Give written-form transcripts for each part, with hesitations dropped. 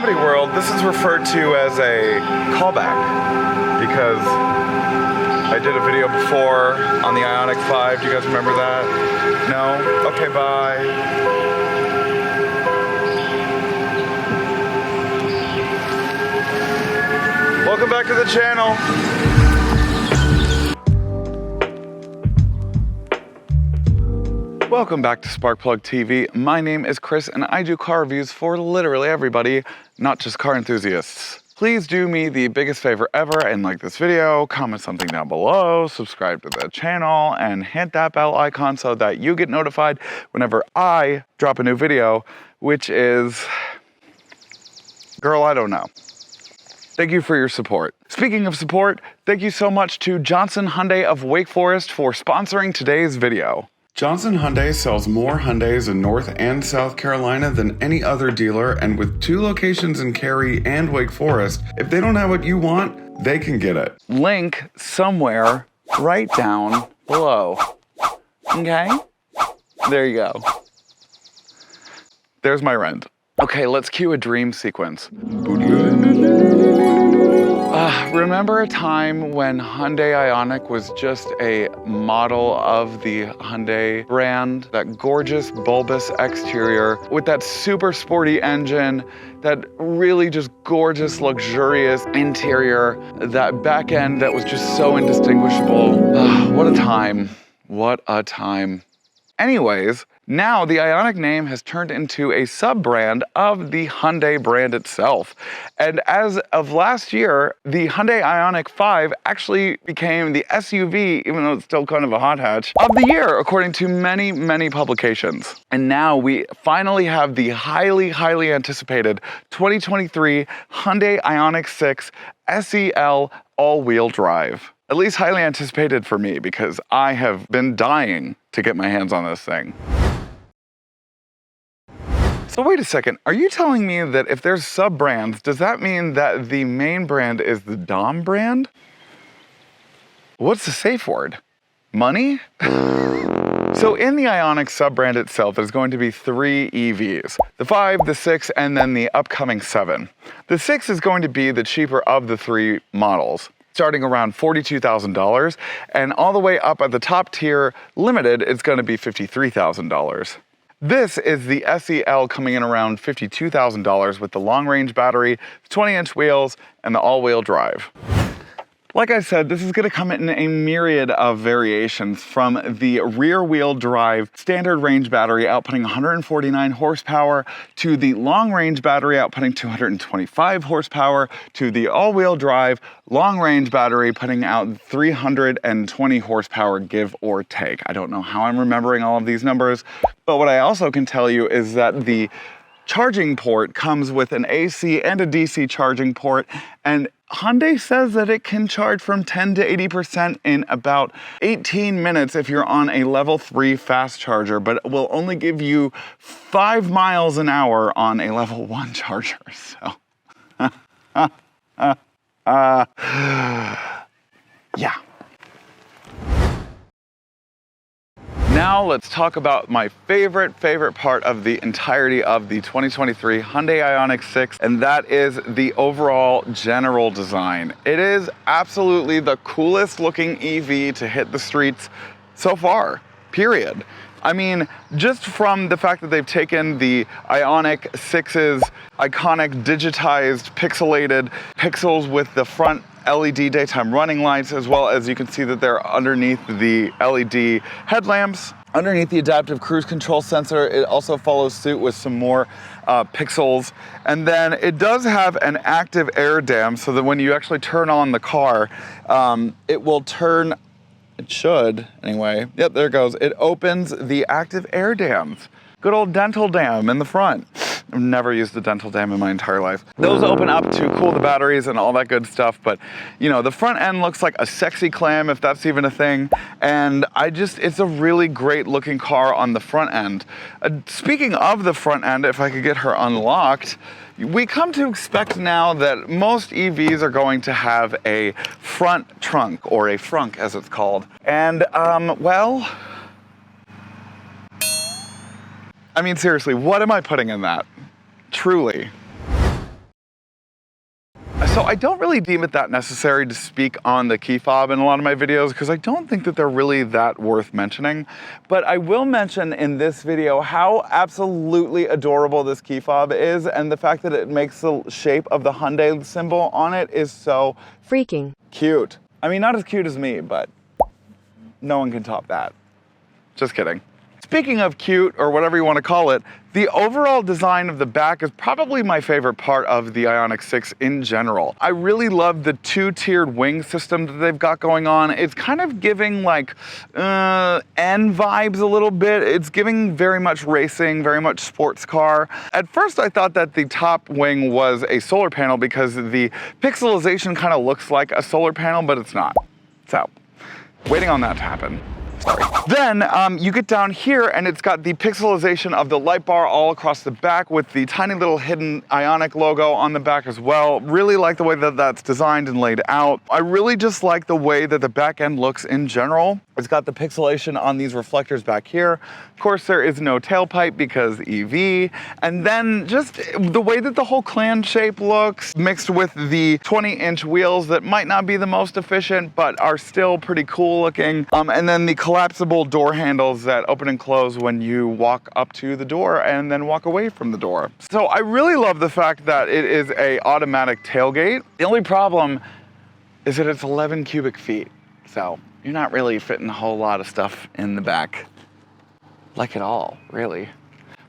comedy world, this is referred to as a callback because I did a video before on the Ioniq 5. Do you guys remember that? No? Okay, bye. Welcome back to the channel. Welcome back to Sparkplug TV. My name is Chris and I do car reviews for literally everybody, not just car enthusiasts. Please do me the biggest favor ever and like this video, comment something down below, subscribe to the channel, and hit that bell icon so that you get notified whenever I drop a new video, which is, girl, I don't know. Thank you for your support. Speaking of support, thank you so much to Johnson Hyundai of Wake Forest for sponsoring today's video. Johnson Hyundai sells more Hyundais in North and South Carolina than any other dealer, and with 2 locations in Cary and Wake Forest, if they don't have what you want, they can get it. Link somewhere right down below. Okay? There you go. There's my rent. Okay, let's cue a dream sequence. Remember a time when Hyundai Ioniq was just a model of the Hyundai brand? That gorgeous bulbous exterior with that super sporty engine, that really just gorgeous, luxurious interior, that back end that was just so indistinguishable. What a time. What a time. Anyways, now the Ioniq name has turned into a sub-brand of the Hyundai brand itself. And as of last year, the Hyundai Ioniq 5 actually became the SUV, even though it's still kind of a hot hatch, of the year, according to many, many publications. And now we finally have the highly, highly anticipated 2023 Hyundai Ioniq 6 SEL all-wheel drive. At least highly anticipated for me, because I have been dying to get my hands on this thing. So wait a second, are you telling me that if there's sub-brands, does that mean that the main brand is the Dom brand? What's the safe word? Money? So in the Ioniq sub-brand itself, there's going to be 3 EVs. The 5, the 6, and then the upcoming 7. The 6 is going to be the cheaper of the 3 models, starting around $42,000, and all the way up at the top tier limited, it's going to be $53,000. This is the SEL, coming in around $52,000 with the long-range battery, 20-inch wheels, and the all-wheel drive. Like I said, this is going to come in a myriad of variations, from the rear-wheel drive standard range battery outputting 149 horsepower, to the long-range battery outputting 225 horsepower, to the all-wheel drive long-range battery putting out 320 horsepower, give or take. I don't know how I'm remembering all of these numbers, but what I also can tell you is that the charging port comes with an AC and a DC charging port, and Hyundai says that it can charge from 10 to 80% in about 18 minutes if you're on a level 3 fast charger, but it will only give you 5 miles an hour on a level 1 charger. So, yeah. Now let's talk about my favorite part of the entirety of the 2023 Hyundai Ioniq 6, and that is the overall general design. It is absolutely the coolest looking EV to hit the streets so far, period. I mean, just from the fact that they've taken the Ioniq 6's iconic digitized pixelated pixels with the front LED daytime running lights, as well as you can see that they're underneath the LED headlamps. Underneath the adaptive cruise control sensor, it also follows suit with some more pixels. And then it does have an active air dam, so that when you actually turn on the car, it will turn, it should anyway. Yep, there it goes. It opens the active air dams. Good old dental dam in the front. I've never used a dental dam in my entire life. Those open up to cool the batteries and all that good stuff, but you know, the front end looks like a sexy clam, if that's even a thing, and it's a really great looking car on the front end. Speaking of the front end, if I could get her unlocked, we come to expect now that most EVs are going to have a front trunk, or a frunk as it's called, and well, I mean, seriously, what am I putting in that? Truly. So I don't really deem it that necessary to speak on the key fob in a lot of my videos because I don't think that they're really that worth mentioning. But I will mention in this video how absolutely adorable this key fob is, and the fact that it makes the shape of the Hyundai symbol on it is so freaking cute. I mean, not as cute as me, but no one can top that. Just kidding. Speaking of cute, or whatever you want to call it, the overall design of the back is probably my favorite part of the Ioniq 6 in general. I really love the two-tiered wing system that they've got going on. It's kind of giving like N vibes a little bit. It's giving very much racing, very much sports car. At first I thought that the top wing was a solar panel because the pixelization kind of looks like a solar panel, but it's not. So, waiting on that to happen. Sorry. Then you get down here and it's got the pixelization of the light bar all across the back with the tiny little hidden Ioniq logo on the back as well. Really like the way that that's designed and laid out. I really just like the way that the back end looks in general. It's got the pixelation on these reflectors back here. Of course, there is no tailpipe because EV. And then just the way that the whole clan shape looks mixed with the 20-inch wheels that might not be the most efficient, but are still pretty cool looking. And then the collapsible door handles that open and close when you walk up to the door and then walk away from the door. So I really love the fact that it is a automatic tailgate. The only problem is that it's 11 cubic feet. So you're not really fitting a whole lot of stuff in the back. Like at all, really.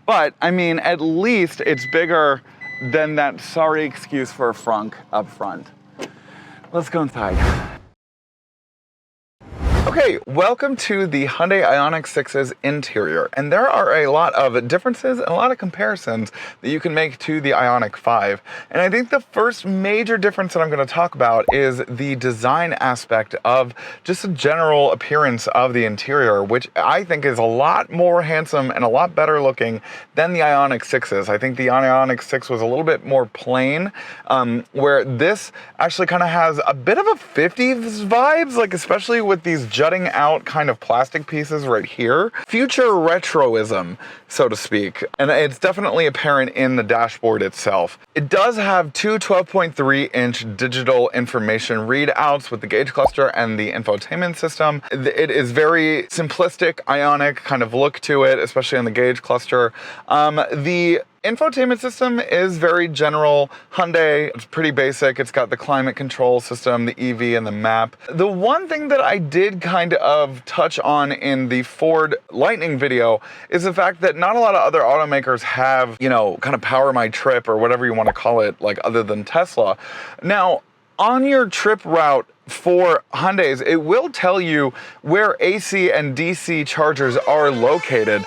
But I mean, at least it's bigger than that sorry excuse for a frunk up front. Let's go inside. Okay, welcome to the Hyundai Ioniq 6's interior, and there are a lot of differences and a lot of comparisons that you can make to the Ioniq 5. And I think the first major difference that I'm going to talk about is the design aspect of just the general appearance of the interior, which I think is a lot more handsome and a lot better looking than the Ioniq 6's. I think the Ioniq 6 was a little bit more plain, where this actually kind of has a bit of a 50s vibes, like especially with these jutting out kind of plastic pieces right here. Future retroism, so to speak. And it's definitely apparent in the dashboard itself. It does have two 12.3-inch digital information readouts with the gauge cluster and the infotainment system. It is very simplistic Ioniq kind of look to it, especially on the gauge cluster. The infotainment system is very general Hyundai. It's pretty basic. It's got the climate control system, the EV, and the map. The one thing that I did kind of touch on in the Ford Lightning video is the fact that not a lot of other automakers have, you know, kind of power my trip or whatever you want to call it, like other than Tesla. Now, on your trip route for Hyundais, it will tell you where AC and DC chargers are located,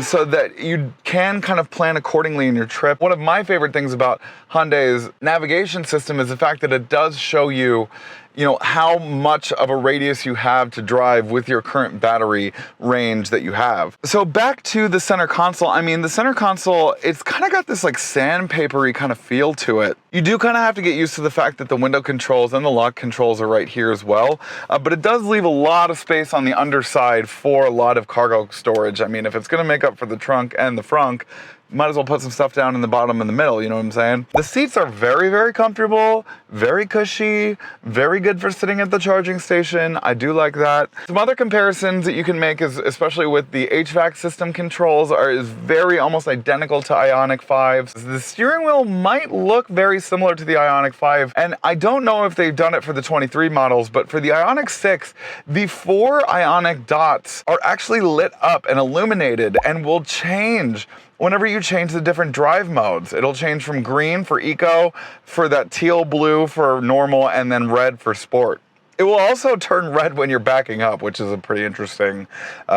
so that you can kind of plan accordingly in your trip. One of my favorite things about Hyundai's navigation system is the fact that it does show you, you know, how much of a radius you have to drive with your current battery range that you have. So back to the center console. I mean, the center console, it's kind of got this like sandpapery kind of feel to it. You do kind of have to get used to the fact that the window controls and the lock controls are right here as well. But it does leave a lot of space on the underside for a lot of cargo storage. I mean, if it's gonna make up for the trunk and the frunk, might as well put some stuff down in the bottom and the middle, you know what I'm saying? The seats are very, very comfortable, very cushy, very good for sitting at the charging station. I do like that. Some other comparisons that you can make is, especially with the HVAC system controls, is very almost identical to Ioniq 5. The steering wheel might look very similar to the Ioniq 5, and I don't know if they've done it for the 23 models, but for the Ioniq 6, the 4 Ioniq dots are actually lit up and illuminated and will change whenever you change the different drive modes. It'll change from green for eco, for that teal blue for normal, and then red for sport. It will also turn red when you're backing up, which is a pretty interesting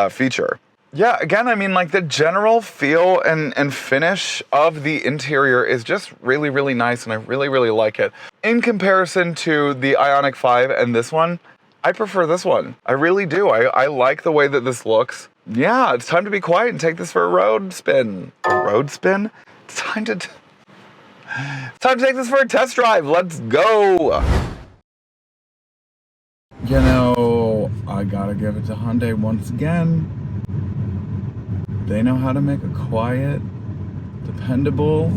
feature. Yeah, again, I mean, like the general feel and finish of the interior is just really, really nice, and I really, really like it. In comparison to the Ioniq 5 and this one, I prefer this one. I really do. I like the way that this looks. Yeah, it's time to be quiet and take this for a road spin. A road spin? It's time to take this for a test drive. Let's go. You know, I gotta give it to Hyundai once again. They know how to make a quiet, dependable,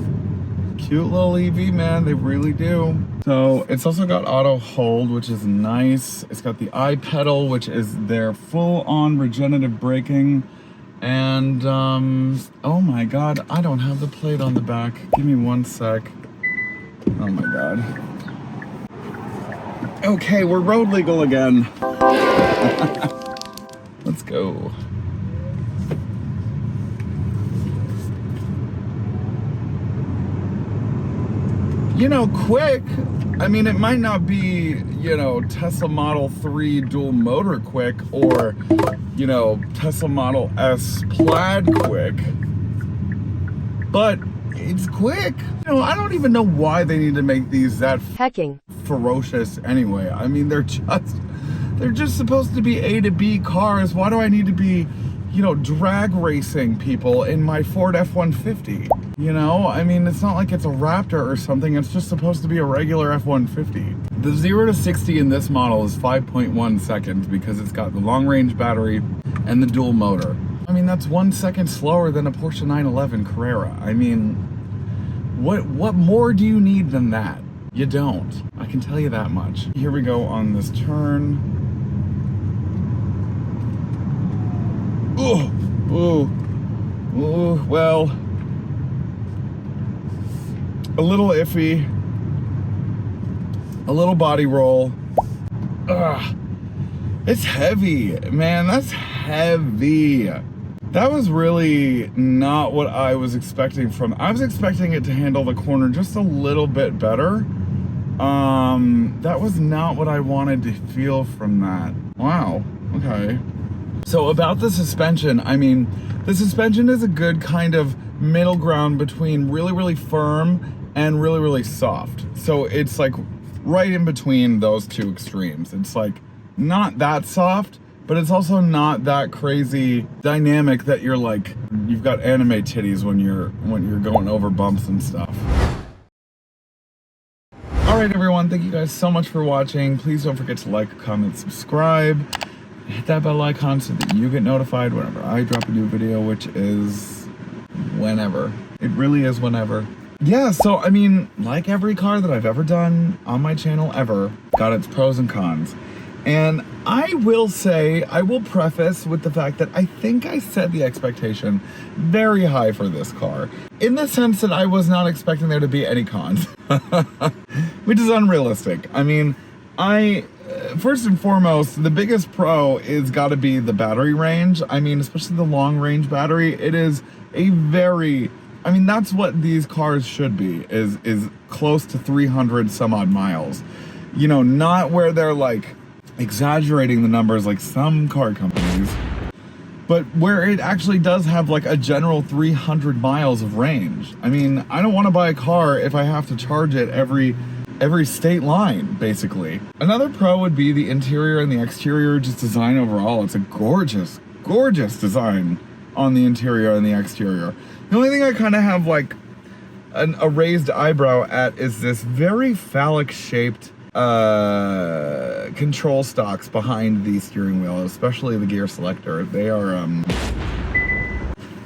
Cute little EV, man, they really do. So it's also got auto hold, which is nice. It's got the iPedal, which is their full-on regenerative braking. And, oh my God, I don't have the plate on the back. Give me one sec. Oh my God. Okay, we're road legal again. Let's go. You know, quick, I mean, it might not be, you know, Tesla Model 3 dual motor quick or, you know, Tesla Model S plaid quick, but it's quick. You know, I don't even know why they need to make these that hecking ferocious anyway. I mean, they're just supposed to be A to B cars. Why do I need to be, you know, drag racing people in my Ford F-150? You know, I mean, it's not like it's a Raptor or something. It's just supposed to be a regular F-150. The 0 to 60 in this model is 5.1 seconds because it's got the long range battery and the dual motor. I mean, that's 1 second slower than a Porsche 911 Carrera. I mean, what more do you need than that? You don't. I can tell you that much. Here we go on this turn. Ooh, well, a little iffy, a little body roll. Ugh, it's heavy, man, that's heavy. That was really not what I was expecting from, I was expecting it to handle the corner just a little bit better. That was not what I wanted to feel from that. Wow, okay. So about the suspension, I mean, the suspension is a good kind of middle ground between really, really firm and really, really soft. So it's like right in between those two extremes. It's like not that soft, but it's also not that crazy dynamic that you're like, you've got anime titties when you're going over bumps and stuff. All right, everyone, thank you guys so much for watching. Please don't forget to like, comment, subscribe. Hit that bell icon so that you get notified whenever I drop a new video, which is whenever. It really is whenever. Yeah, so I mean, like every car that I've ever done on my channel ever, got its pros and cons. And I will say, I will preface with the fact that I think I set the expectation very high for this car, in the sense that I was not expecting there to be any cons, which is unrealistic. I mean, first and foremost, the biggest pro is gotta be the battery range. I mean, especially the long range battery. It is a very, I mean, that's what these cars should be, is close to 300 some odd miles. You know, not where they're like exaggerating the numbers like some car companies, but where it actually does have like a general 300 miles of range. I mean, I don't want to buy a car if I have to charge it every state line, basically. Another pro would be the interior and the exterior, just design overall. It's a gorgeous, gorgeous design on the interior and the exterior. The only thing I kind of have like a raised eyebrow at is this very phallic shaped control stalks behind the steering wheel, especially the gear selector. They are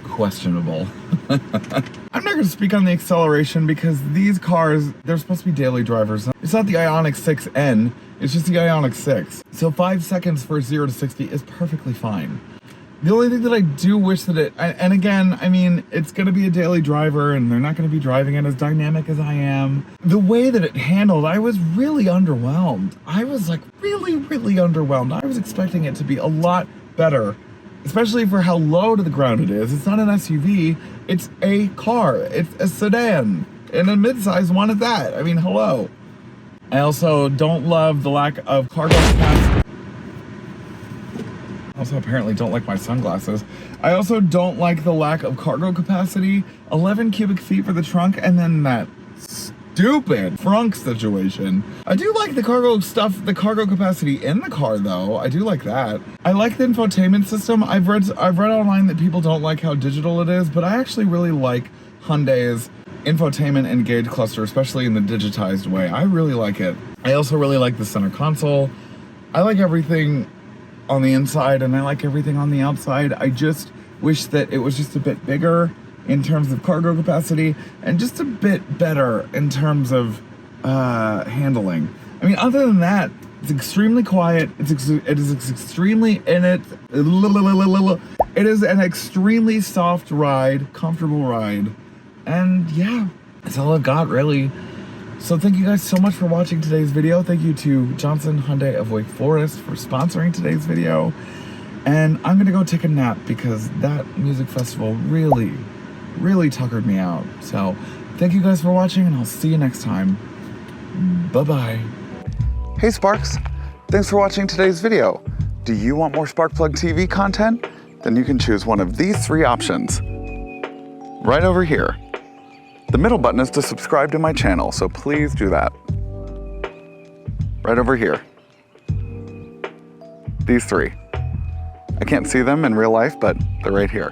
questionable. I'm not going to speak on the acceleration because these cars, they're supposed to be daily drivers. It's not the Ioniq 6N, it's just the Ioniq 6. So 5 seconds for 0 to 60 is perfectly fine. The only thing that I do wish that it, and again, I mean, it's going to be a daily driver and they're not going to be driving it as dynamic as I am. The way that it handled, I was really underwhelmed. I was like really, really underwhelmed. I was expecting it to be a lot better, especially for how low to the ground it is. It's not an SUV, it's a car. It's a sedan, and a midsize one at that. I mean, hello. I also don't love the lack of cargo capacity. Also apparently don't like my sunglasses. I also don't like the lack of cargo capacity. 11 cubic feet for the trunk, and then that stupid frunk situation. I do like the cargo stuff, the cargo capacity in the car though. I do like that. I like the infotainment system. I've read online that people don't like how digital it is, but I actually really like Hyundai's infotainment and gauge cluster, especially in the digitized way. I really like it. I also really like the center console. I like everything on the inside and I like everything on the outside. I just wish that it was just a bit bigger in terms of cargo capacity and just a bit better in terms of handling. I mean, other than that, it's extremely quiet. It is extremely it is an extremely soft ride, comfortable ride, and yeah, that's all I've got really. So thank you guys so much for watching today's video. Thank you to Johnson Hyundai of Wake Forest for sponsoring today's video. And I'm gonna go take a nap because that music festival really, really tuckered me out. So thank you guys for watching, and I'll see you next time. Bye-bye. Hey Sparks, thanks for watching today's video. Do you want more Sparkplug TV content? Then you can choose one of these 3 options. Right over here. The middle button is to subscribe to my channel, so please do that. Right over here. These 3. I can't see them in real life, but they're right here.